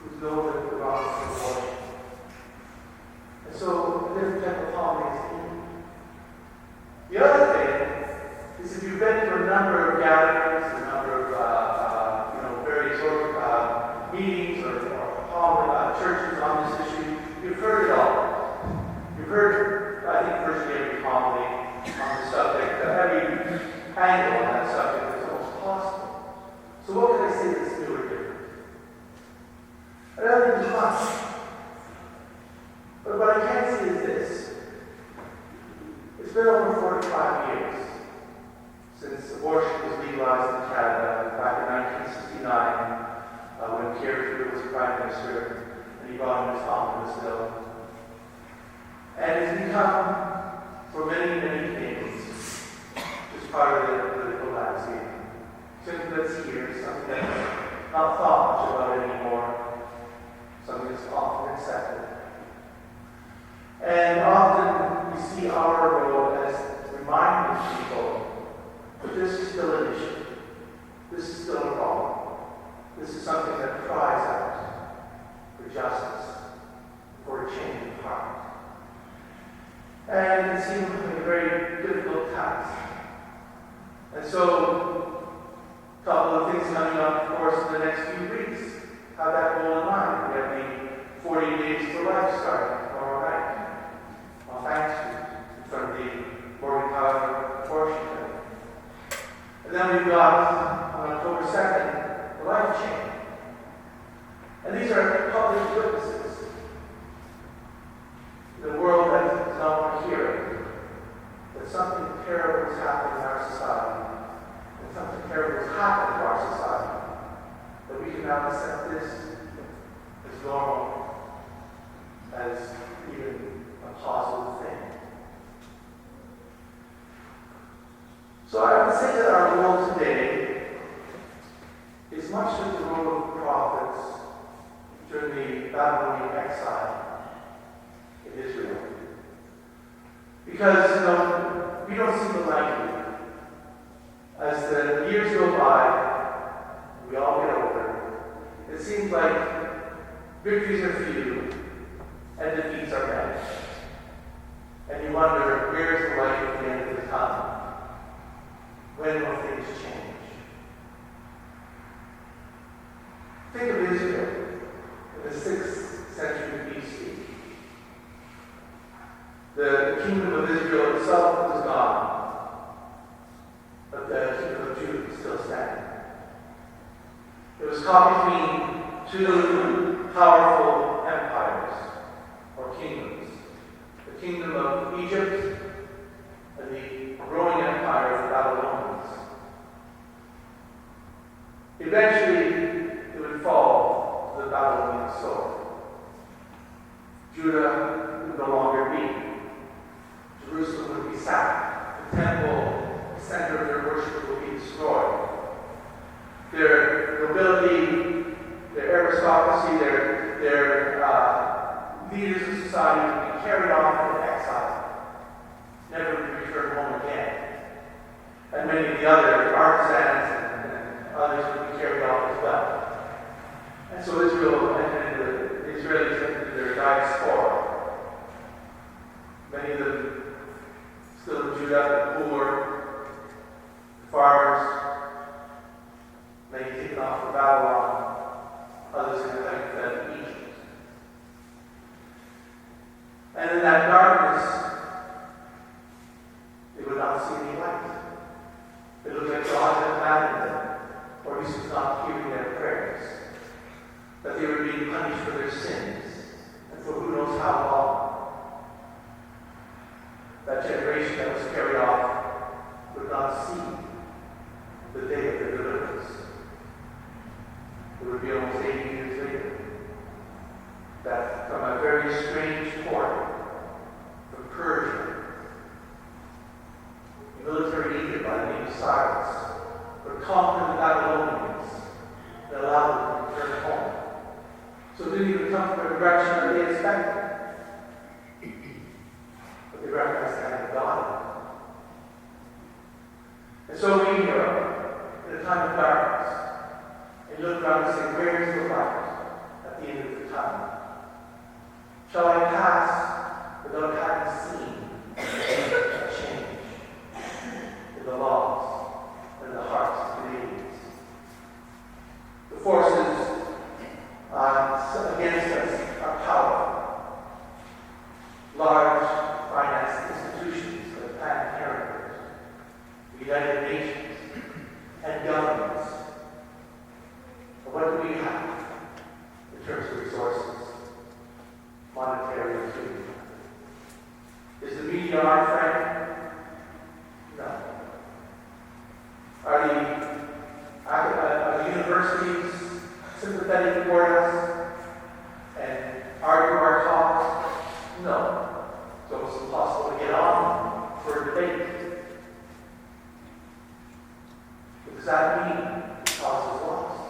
who's known that the wrongs of abortion. And so a different type of holiday is Eid. The other thing is if you've been to a number of gatherings, a number of various meetings or churches on this issue, you've heard it all. You've heard, I think, virtually every homily on the subject, every angle on that subject as almost possible. So what can I say that's new or different? I don't think there's much. But what I can say is this. It's been over 45 years since abortion was legalized in Canada back in 1969 when Pierre Trudeau was Prime Minister and he brought in his omnibus bill. And it's become, for many, many things, just part of the political landscape. Something that's here, something that's not thought much about anymore, something that's often accepted. And often we see our role as reminding people that this is still an issue. This is still a problem. This is something that cries out for justice, for a change of heart. And it seems like a very difficult task. And so, a couple of things coming up, of course, in the next few weeks. Have that goal in mind. We have the 40 Days for Life starting tomorrow night on Bank Street in front of the Morgan Power Abortion Clinic. And then we've got, on October 2nd, the Life Chain. And these are public witnesses. The world that does not want to hear it. That something terrible is happening in our society. And something terrible has happened to our society. That we can now accept this as normal, as even a positive thing. So I would say that our role today is much like the role of the prophets during the Babylonian exile in Israel. Because, we don't seem to like it. As the years go by, we all get older, it seems like victories are few and defeats are many. And you wonder, where's the light at the end of the tunnel? When will things change? Think of Israel in the 6th century BC. The kingdom of Israel itself was gone, but the kingdom of Judah was still standing. It was caught between two powerful empires, or kingdoms. The kingdom of Egypt and the growing empire of the Babylonians. Eventually, it would fall to the Babylonian sword. Judah would no longer be. Jerusalem would be sacked. The temple, the center of their worship, would be destroyed. Their nobility, their aristocracy, their leaders of society would be carried off into exile, never to return home again. And many of the other artisans and others would be carried off as well. And so Israel and the Israelis entered their diaspora. Many of them still in Judah, the poor, the farmers, many taken off to Babylon, others in the Egypt. And in that darkness, they would not see any light. It looked like God had abandoned them, or at least was not hearing their prayers. That they were being punished for their sins, and for who knows how long. That generation that was carried off would not see the day of their deliverance. It would be almost 80 years later that from a very strange port from Persia, a military leader by the name of Cyrus would conquer the Babylonians and allow them to return home. So it didn't even come from a direction that they expected. But they recognized the hand of God. And so we here, in a time of darkness, and look around and say, where is the light at the end of the tunnel? Shall I pass without having seen a change in the laws and the hearts of Canadians? The forces against us are powerful. Large finance institutions like Planned Parenthood, the United Nations, and governments. But what do we have in terms of resources? Monetary and human. Is the media our friend? No. Are the universities sympathetic toward us and argue our cause? No. It's almost impossible to get on for a debate. What does that mean? The cause is lost.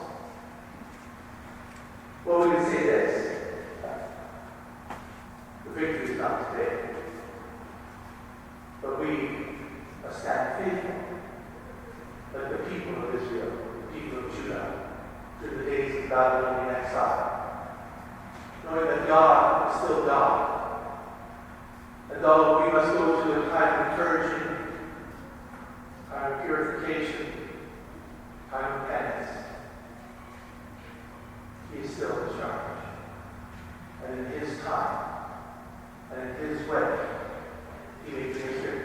Well, we can say this. The victory is not today. But we must stand faithful, like the people of Israel, the people of Judah, through the days of Babylonian exile, knowing that God is still God. And though we must go through a time of purging, time of purification, time of penance, He is still in charge. And in His time, and in His way, He makes things good.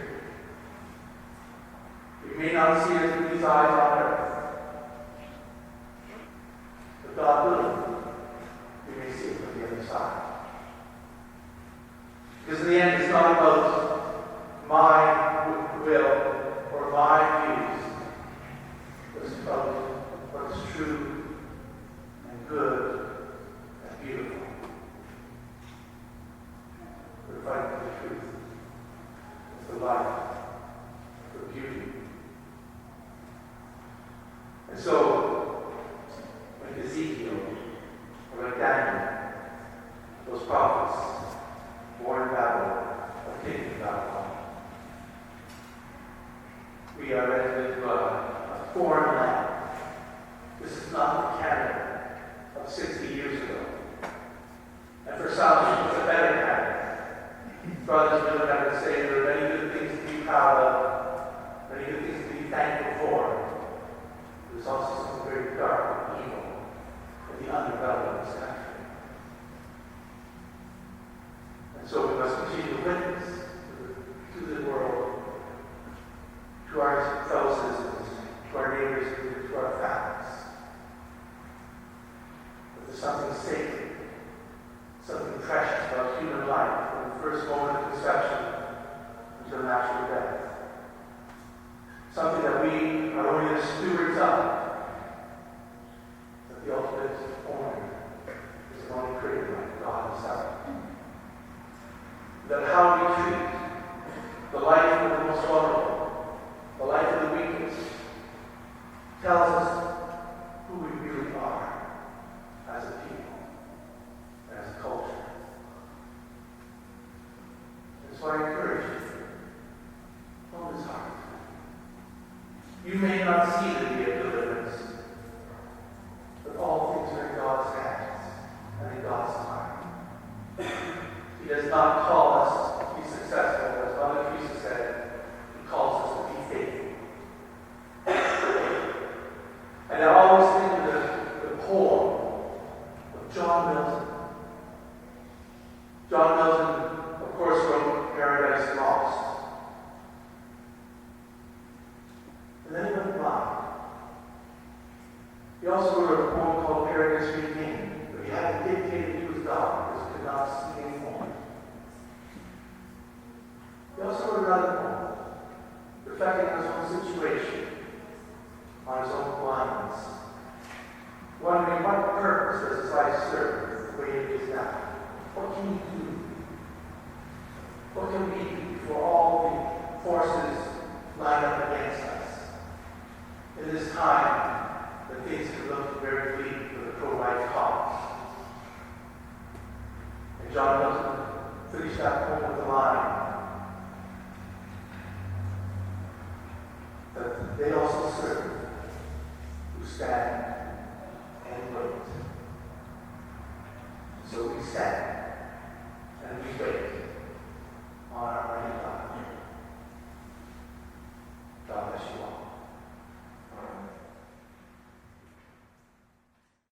We may not see it with these eyes on earth, but God willing, we may see it from the other side. Because in the end, it's not about my will or my views. It's about what is true and good and beautiful. We're fighting for the truth, for life, for beauty. And so, like Ezekiel, or like Daniel, those prophets, born in Babylon, or taken to Babylon, we are entered into a foreign land. This is not the Canada of 60 years ago. And for some, it's a better Canada. Brothers will have to say there are many good things to be proud of, many good things to be thankful for. There's also something very dark and evil in the underbelly of this country. And so we must continue to witness to the world, to our fellow citizens, to our neighbors, to our families, that there's something sacred, something precious about human life from the first moment of conception until natural death. Something that we are only the stewards of, that the ultimate owner is the only creator like God Himself. That how we treat the life of the most vulnerable, the life of the weakest, tells us who we really are as a people, as a culture. And so I encourage you, hold His heart. You may not see the day of deliverance, but all things are in God's hands and in God's time. He does not call us to be successful, as Mother Teresa said. He calls us to be faithful. And I always think of the poem of John Milton. John Milton, of course, wrote Paradise Lost. And then he went blind. He also wrote a poem called Paradise Regained, but he had to dictate to his God because he could not see anymore. He also wrote another poem, reflecting on his own situation, on his own blindness, wondering what purpose does his life serve the way it is now. What can he do? What can we do before all the forces line up against us? In this time, that things can look very bleak for the pro-life cause. And John Milton finished that poem with the line,